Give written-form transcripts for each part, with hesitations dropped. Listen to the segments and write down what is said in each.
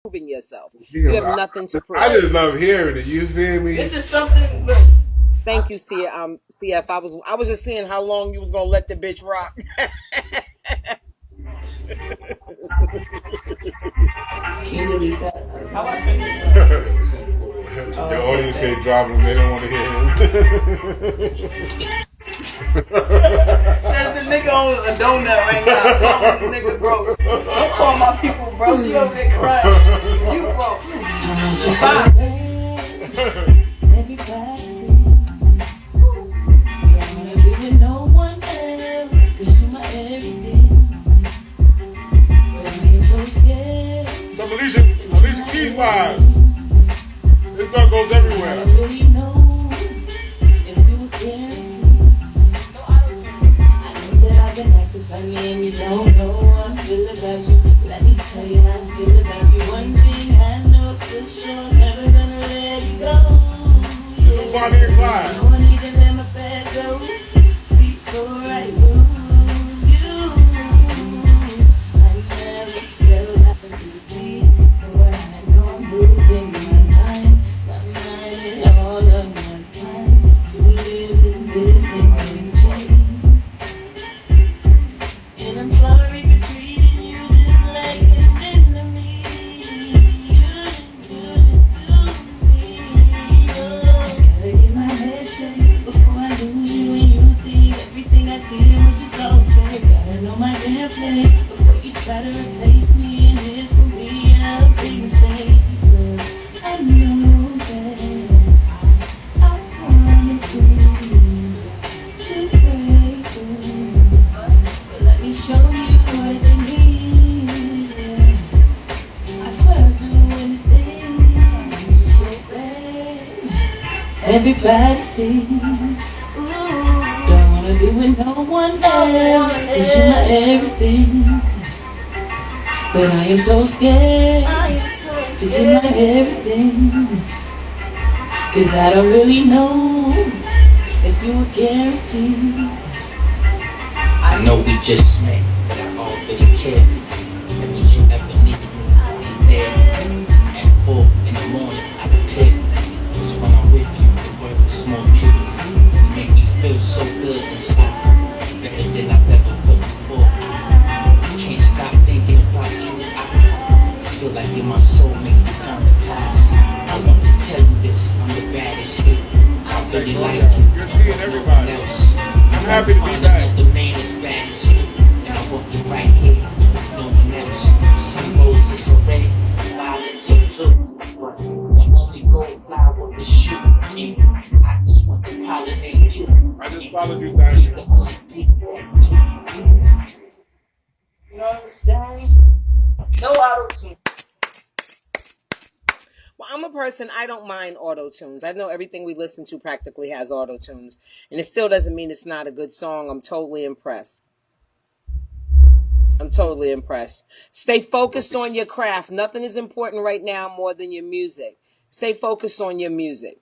proving yourself. You have nothing to prove. I just love hearing it. You feel me? This is something. Look, Thank you, CF. I was just seeing how long you was gonna let the bitch rock. can you delete that? How about I turn this up? The audience say drop him. They don't want to hear him. Says the nigga on a donut right now. Call the nigga bro. Don't call my people bro. You over there crying. You bro. Everybody sings. Don't wanna be with no one else, 'cause you my everything. But I am so scared. Some Alicia Keys vibes. This girl goes I everywhere. don't really know if you were guaranteed. I know that I've been acting funny and you don't know how I feel about you. Let me tell you how I feel about you. One thing I know for sure, never gonna let you go. Bonnie and Clyde. No, I need to let my bad go before I lose you. I never felt like this before. I know I'm losing my mind and all of my time to live in this change. And I'm sorry for treating you just like an enemy. You didn't do this to me. Gotta get my head straight before I lose you and you think everything I did was just all fake. Gotta know my damn place before you try to replace me, and this will be a big mistake. But I know that I promise things to break them. But let me show you what they mean. I swear I'll do anything just so bad. Everybody sees. Don't wanna be with no one else, 'cause you're my everything. But I am so scared to give my everything, 'cause I don't really know if you were guaranteed. I know we just met, but I already care. That means you ever need me, I'll be there. At 4 in the morning, I prepare. Just when I'm with you, the work is more beautiful. You make me feel so good inside, better than I've ever felt before. I can't stop thinking about you. I feel like you're my soulmate, you traumatized. I want to tell you this, I'm the baddest here. I really like you. You're seeing everybody. I'm happy to be back. The man is bad as shit, and I want you right here with no one else. Some roses are red, violets are blue, but the only gold flower is you. And I just want to pollinate you. I just followed you, Diane. You're the only people. You know what I'm saying? No auto-tune. Well, I'm a person, I don't mind auto tunes. I know everything we listen to practically has auto tunes, and it still doesn't mean it's not a good song. I'm totally impressed. Stay focused on your craft. Nothing is important right now more than your music. Stay focused on your music.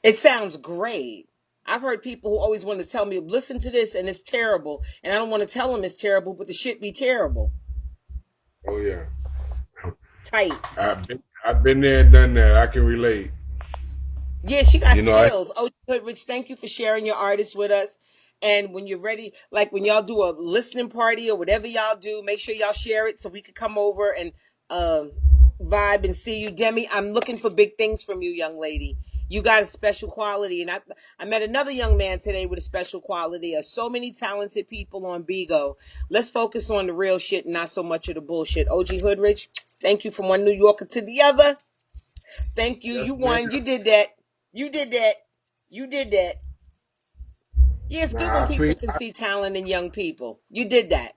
It sounds great. I've heard people who always want to tell me, listen to this and it's terrible. And I don't want to tell them it's terrible, but the shit be terrible. Oh yeah. Tight. I've been there and done that. I can relate. Yeah, she got skills. HoodRich, thank you for sharing your artists with us. And when you're ready, like when y'all do a listening party or whatever y'all do, make sure y'all share it so we can come over and vibe and see you. Demi, I'm looking for big things from you, young lady. You got a special quality. And I met another young man today with a special quality. There's so many talented people on Bigo. Let's focus on the real shit and not so much of the bullshit. OG HoodRich, thank you from one New Yorker to the other. Thank you. You won. You did that. Yeah, it's good when people can see talent in young people. You did that.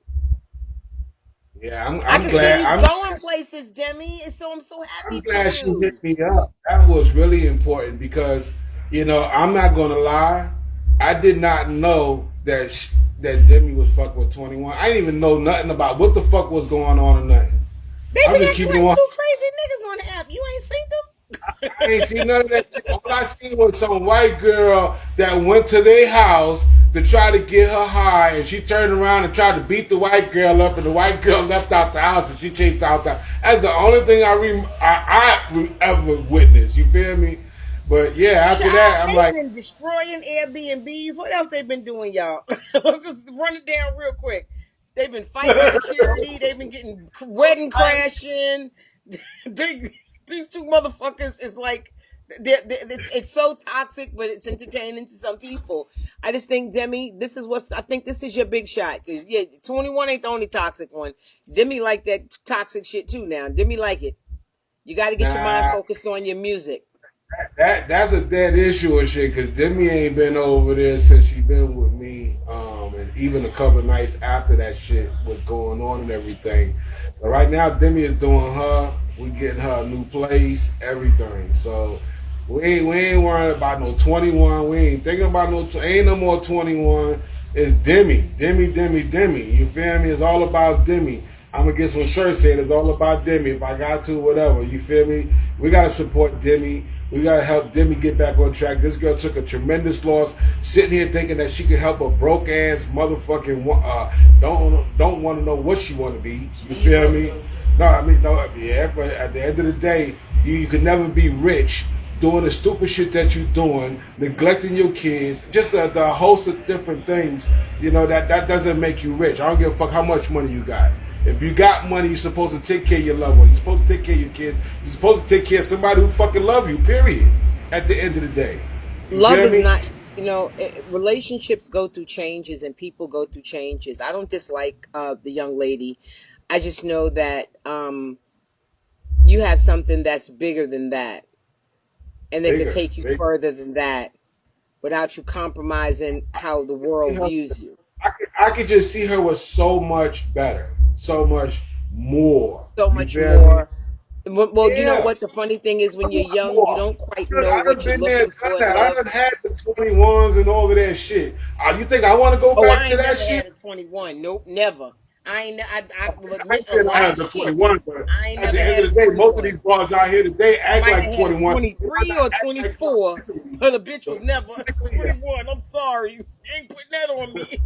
Yeah, I'm I can glad. see you I'm going places, Demi. And so I'm so happy I'm for glad she you. hit me up. That was really important because, I'm not gonna lie. I did not know that that Demi was fucking with 21. I didn't even know nothing about what the fuck was going on or nothing. They I'm be just acting keeping like it on. two crazy niggas on the app. You ain't seen them? I ain't seen none of that shit. All I seen was some white girl that went to their house to try to get her high, and she turned around and tried to beat the white girl up, and the white girl left out the house, and she chased out the. That's the only thing I ever witnessed. You feel me? But yeah, after Child, that, I'm they've like, been destroying Airbnbs. What else they been doing, y'all? Let's just run it down real quick. They've been fighting security. They've been getting wedding crashing. they, these two motherfuckers is like, it's so toxic, but it's entertaining to some people. I just think Demi, I think this is your big shot. 'Cause, yeah, 21 ain't the only toxic one. Demi like that toxic shit too. Now Demi like it. You got to get your mind nah. focused on your music. That's a dead issue and shit. Cause Demi ain't been over there since she been with me, and even a couple of nights after that shit was going on and everything. But right now, Demi is doing her. We getting her a new place, everything. So we ain't worrying about no 21. We ain't thinking about ain't no more 21. It's Demi. You feel me? It's all about Demi. I'm gonna get some shirts saying it's all about Demi if I got to, whatever. You feel me? We gotta support Demi. We gotta help Demi get back on track. This girl took a tremendous loss, sitting here thinking that she could help a broke ass motherfucking don't want to know what she want to be. You feel me? No, I mean no, yeah. But at the end of the day, you could never be rich doing the stupid shit that you're doing, neglecting your kids, just the host of different things. You know that doesn't make you rich. I don't give a fuck how much money you got. If you got money, you're supposed to take care of your loved ones. You're supposed to take care of your kids. You're supposed to take care of somebody who fucking love you, period. At the end of the day. You Love feel is me? not, relationships go through changes and people go through changes. I don't dislike the young lady. I just know that you have something that's bigger than that, and that could Bigger, take you bigger. further than that without you compromising how the world views you. I could just see her with so much better, so much more. So You much feel me? more. Well, you know Yeah, what? The funny thing is, a when you're lot young, you more. don't quite know I done what you're been there, looking done for in that. I love. done had the 21s and all of that shit. You think I want to go Oh, back I to ain't that never shit? had a 21. Nope, never. I ain't. I will I admit ain't a saying I lot had of the shit. 21, but I ain't at never the end had of a the day, most of these 21. bars out here today I act might like have had a 21. They might 23 not or act like one 24, mentally, but the bitch was but never physically, yeah. 21. I'm sorry. You ain't putting that on me.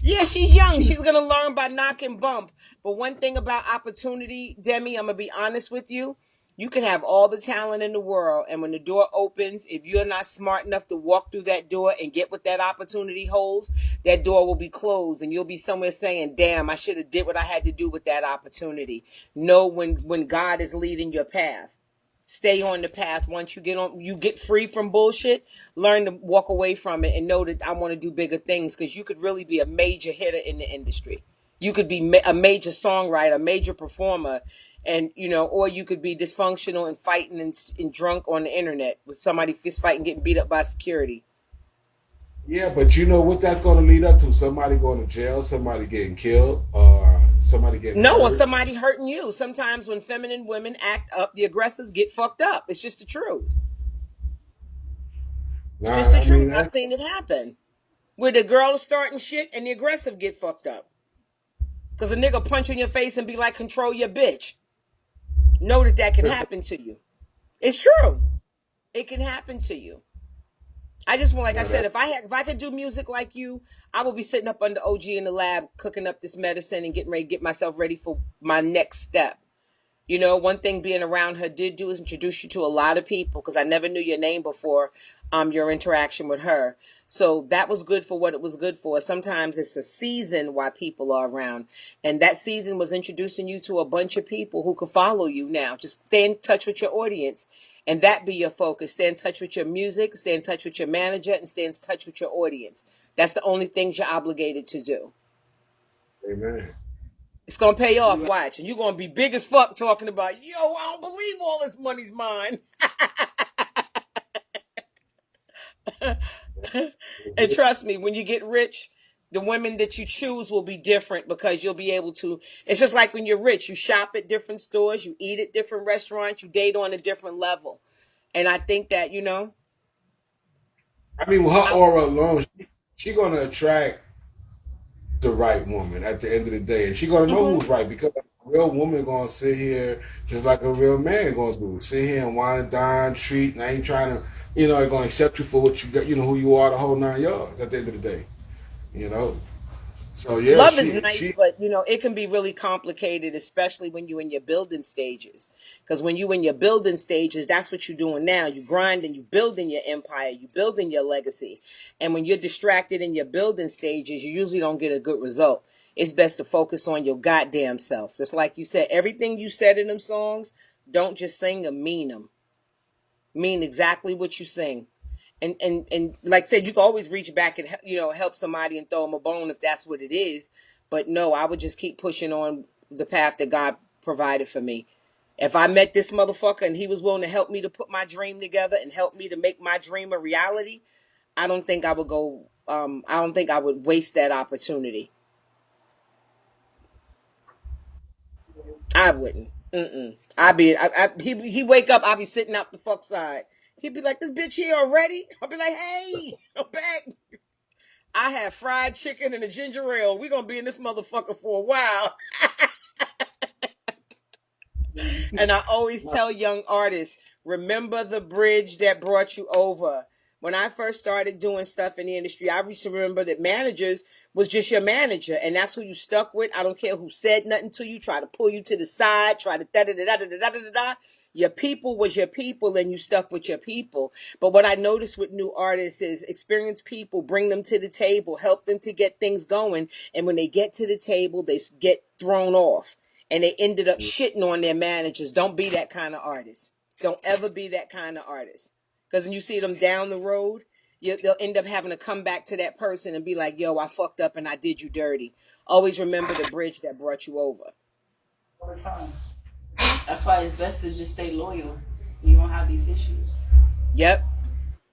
Yeah, she's young. She's gonna learn by knock and bump. But one thing about opportunity, Demi, I'm gonna be honest with you. You can have all the talent in the world, and when the door opens, if you're not smart enough to walk through that door and get what that opportunity holds, that door will be closed, and you'll be somewhere saying, "Damn, I should have did what I had to do with that opportunity." Know when God is leading your path. Stay on the path. Once you get free from bullshit, learn to walk away from it and know that I want to do bigger things, because you could really be a major hitter in the industry. You could be a major songwriter, a major performer, and or you could be dysfunctional and fighting and drunk on the internet with somebody fist fighting, getting beat up by security. Yeah, but you know what that's going to lead up to? Somebody going to jail, somebody getting killed, or somebody getting No, or hurt. somebody hurting you. Sometimes when feminine women act up, the aggressors get fucked up. It's just the truth. It's just Nah, the I mean truth. I've that's seen it happen. Where the girl is starting shit and the aggressive get fucked up. Because a nigga punch you in your face and be like, control your bitch. Know that can happen to you. It's true. It can happen to you. I just want, like I nah, said, that if I could do music like you, I would be sitting up under OG in the lab, cooking up this medicine and getting ready to get myself ready for my next step. One thing being around her did do is introduce you to a lot of people, because I never knew your name before your interaction with her. So that was good for what it was good for. Sometimes it's a season why people are around. And that season was introducing you to a bunch of people who could follow you now. Just stay in touch with your audience. And that be your focus. Stay in touch with your music, stay in touch with your manager, and stay in touch with your audience. That's the only things you're obligated to do. amen. It's gonna pay You off, like, watch. And you're gonna be big as fuck talking about, yo, I don't believe all this money's mine. And trust me, when you get rich, the women that you choose will be different, because you'll be able to. It's just like when you're rich, you shop at different stores, you eat at different restaurants, you date on a different level. And I think that, I mean, with her I aura was, alone, she gonna attract the right woman at the end of the day, and she gonna know mhm. who's right because of her real woman gonna sit here just like a real man gonna do. Sit here and wine and dine, treat, and I ain't trying to, they're gonna accept you for what you got, who you are, the whole 9 yards at the end of the day, you know. So yeah, Love is she nice, she but it can be really complicated, especially when you're in your building stages. Because when you in your building stages, that's what you're doing now. You grinding, you building your empire, you building your legacy. And when you're distracted in your building stages, you usually don't get a good result. It's best to focus on your goddamn self. Just like you said, everything you said in them songs, don't just sing them, mean them. Mean exactly what you sing. And like I said, you can always reach back and help somebody and throw them a bone if that's what it is. But no, I would just keep pushing on the path that God provided for me. If I met this motherfucker and he was willing to help me to put my dream together and help me to make my dream a reality, I don't think I would go. I don't think I would waste that opportunity. I wouldn't. I'd be. He wake up. I'd be sitting out the fuck side. He'd be like, "This bitch here already?" I'll be like, "Hey, I'm back. I have fried chicken and a ginger ale. We're gonna be in this motherfucker for a while." And I always tell young artists, remember the bridge that brought you over. When I first started doing stuff in the industry, I used to remember that managers was just your manager, and that's who you stuck with. I don't care who said nothing to you, try to pull you to the side, try to da da da da da da da da da. Your people was your people, and you stuck with your people. But what I noticed with new artists is experienced people bring them to the table, help them to get things going, and when they get to the table, they get thrown off. And they ended up shitting on their managers. Don't be that kind of artist. Don't ever be that kind of artist. Because when you see them down the road, they'll end up having to come back to that person and be like, yo, I fucked up and I did you dirty. Always remember the bridge that brought you over. All the time. That's why it's best to just stay loyal. You don't have these issues. Yep.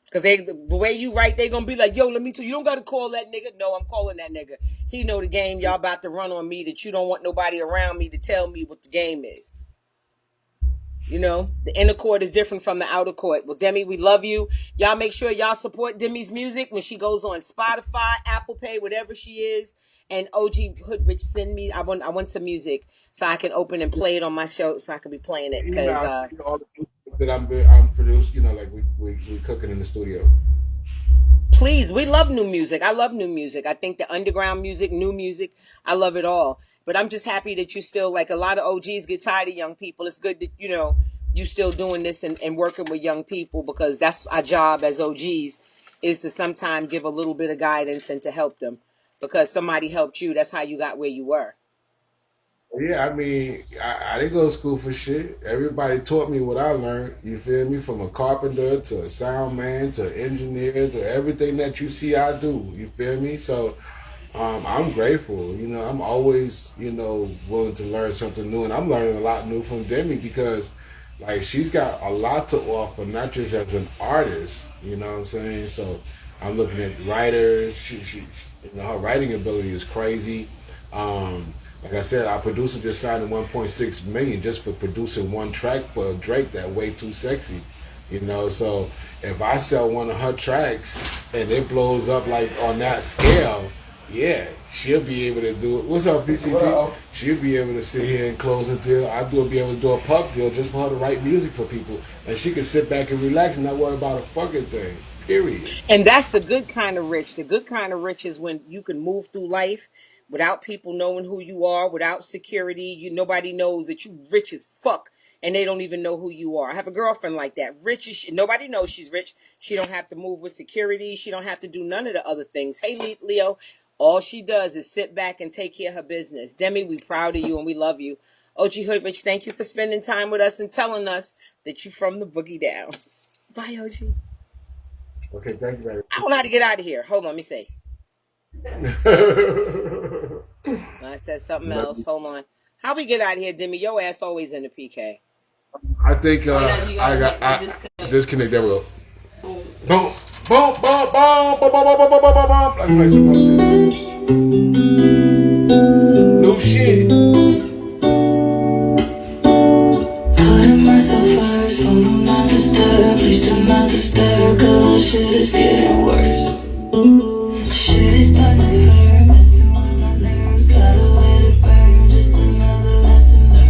Because the way you write, they going to be like, yo, let me tell you, you don't got to call that nigga. No, I'm calling that nigga. He know the game y'all about to run on me, that you don't want nobody around me to tell me what the game is. The inner court is different from the outer court. Well, Demi, we love you. Y'all make sure y'all support Demi's music when she goes on Spotify, Apple Pay, whatever she is. And OG HoodRich, send me. I want some music so I can open and play it on my show, so I can be playing it. Because all the music that I'm produced, like we cooking in the studio. Please, we love new music. I love new music. I think the underground music, new music, I love it all. But I'm just happy that you still, like a lot of OGs get tired of young people. It's good that, you still doing this and working with young people, because that's our job as OGs, is to sometimes give a little bit of guidance and to help them. Because somebody helped you. That's how you got where you were. Yeah, I mean, I didn't go to school for shit. Everybody taught me what I learned, you feel me? From a carpenter to a sound man to engineer to everything that you see I do, you feel me? So I'm grateful. I'm always, willing to learn something new. And I'm learning a lot new from Demi because, like, she's got a lot to offer, not just as an artist, you know what I'm saying? So I'm looking at writers. She her writing ability is crazy. Like I said, our producer just signed $1.6 million just for producing one track for Drake, that Way Too Sexy. So if I sell one of her tracks and it blows up like on that scale, yeah, she'll be able to do it. What's up, PCT? Well, she'll be able to sit here and close a deal. I'll be able to do a pub deal just for her to write music for people. And she can sit back and relax and not worry about a fucking thing. Period. And that's the good kind of rich. The good kind of rich is when you can move through life without people knowing who you are, without security. Nobody knows that you rich as fuck, and they don't even know who you are. I have a girlfriend like that. Rich as shit. Nobody knows she's rich. She don't have to move with security. She don't have to do none of the other things. Hey, Leo, all she does is sit back and take care of her business. Demi, we proud of you and we love you. OG HoodRich, thank you for spending time with us and telling us that you from the boogie down. Bye, OG. Okay, thank you very much. I don't know how to get out of here. Hold on, let me see. I said something else. Hold on. How we get out of here, Demi? Your ass always in the PK. I think I disconnect. There we go. Boom, boom, boom, boom, boom, boom, boom, boom, boom, boom, boom. Let's play some more shit. New shit. Putting myself first, phone do not disturb. Please do not disturb, cause shit is getting worse. Shit is starting to hurt, messing with my nerves. Gotta let it burn, just another lesson learned.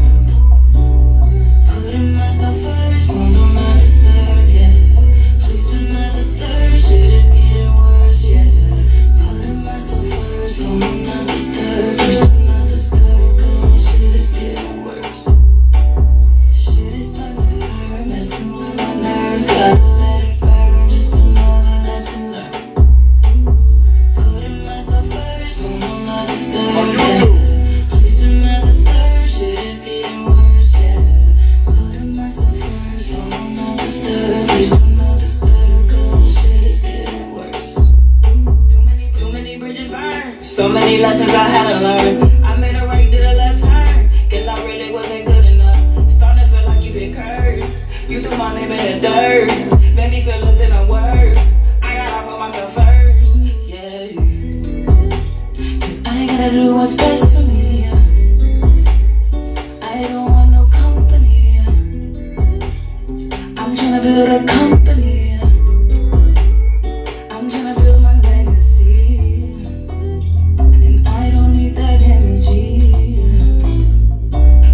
So many lessons I had to learn. I made a right, did a left turn. Guess I really wasn't good enough. Starting to feel like you been cursed. You threw my name in the dirt. Made me feel less than a word. I gotta put myself first. Yeah. Cause I gotta do what's best for me. I don't want no company. I'm tryna build a company. I'm tryna build my legacy. And I don't need that energy.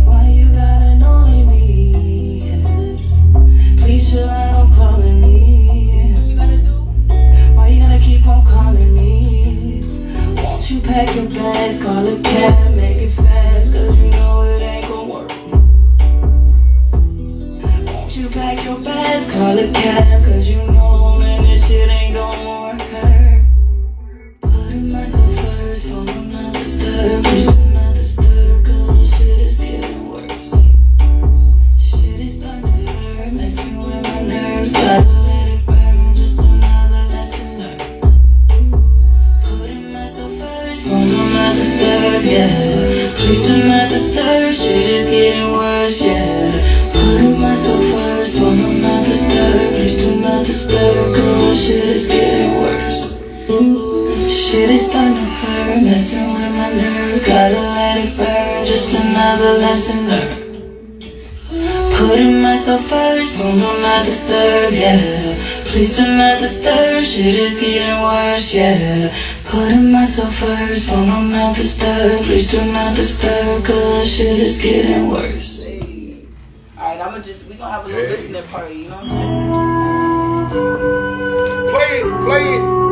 Why you gotta annoy me? Please chill out on calling me. What you gotta do? Why you gotta keep on calling me? Won't you pack your bags, call a cab, make it fast, cause you know it ain't gon' work. Won't you pack your bags, call a cab, cause you know, man, this shit ain't gon' work. Putting myself first, phone do not disturb, please do not disturb, cause shit is getting worse. Shit is starting to hurt, messing with my nerves, gotta let it burn, just another lesson learned. Putting myself first, phone do not disturb, yeah. Please do not disturb, shit is getting worse, yeah. Putting myself first, phone do not disturb, please do not disturb, cause shit is getting worse. Shit is starting to hurt, messing with my nerves, gotta let it burn, just another lesson learned. Putting myself first, phone do not disturb, yeah. Please do not disturb, shit is getting worse, yeah. Putting myself first, phone do not disturb, please do not disturb, cause shit is getting worse. Alright, we gonna have a little listening party, you know what I'm saying?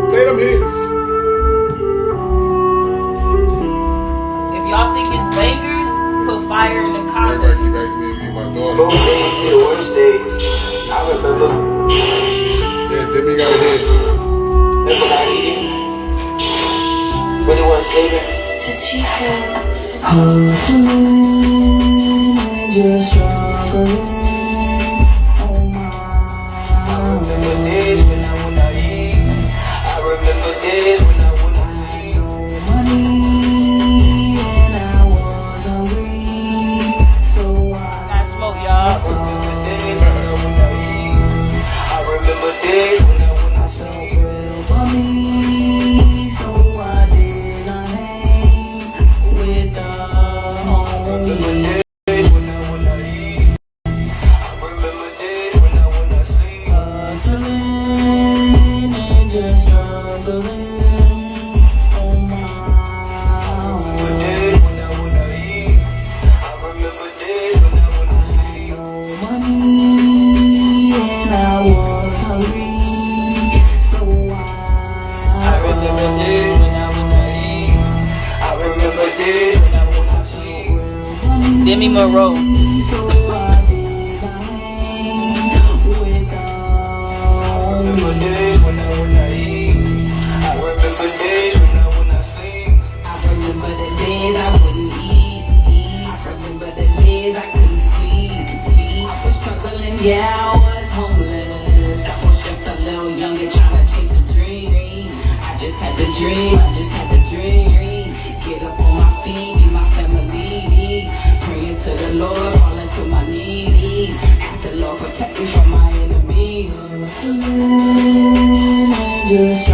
Play them hits. If y'all think it's bangers, put fire in the Everybody comments. keep asking me to be my daughter. Those days be the worst days. I remember. Yeah, Demi got a hit. Remember not eating? Really wasn't saving. Just struggling. Oh my. I remember days when I would not eat. I remember days when I would not sleep. Money and I was hungry, so I smoke, I y'all. remember days when I would not eat. I remember days when I would not sleep. For me, so I did not hang with the I remember homies. days when I would not eat. I remember days when I would not sleep. Hustling and just struggling. Oh my. Days when I would not eat. I remember days when I would not sleep. Money and I was hungry, so I remember days when I would not eat. I remember days when I would not sleep. Demi Moreau. I remember days when I would not eat. I remember days when I would not sleep. I remember the days I wouldn't eat. I remember the days I couldn't sleep. I was struggling, yeah, I was homeless. I was just a little younger trying to chase a dream. I just had the dream, Get up on my feet, be my family. Praying to the Lord, falling to my knees. Ask the Lord protect me from my enemies. Just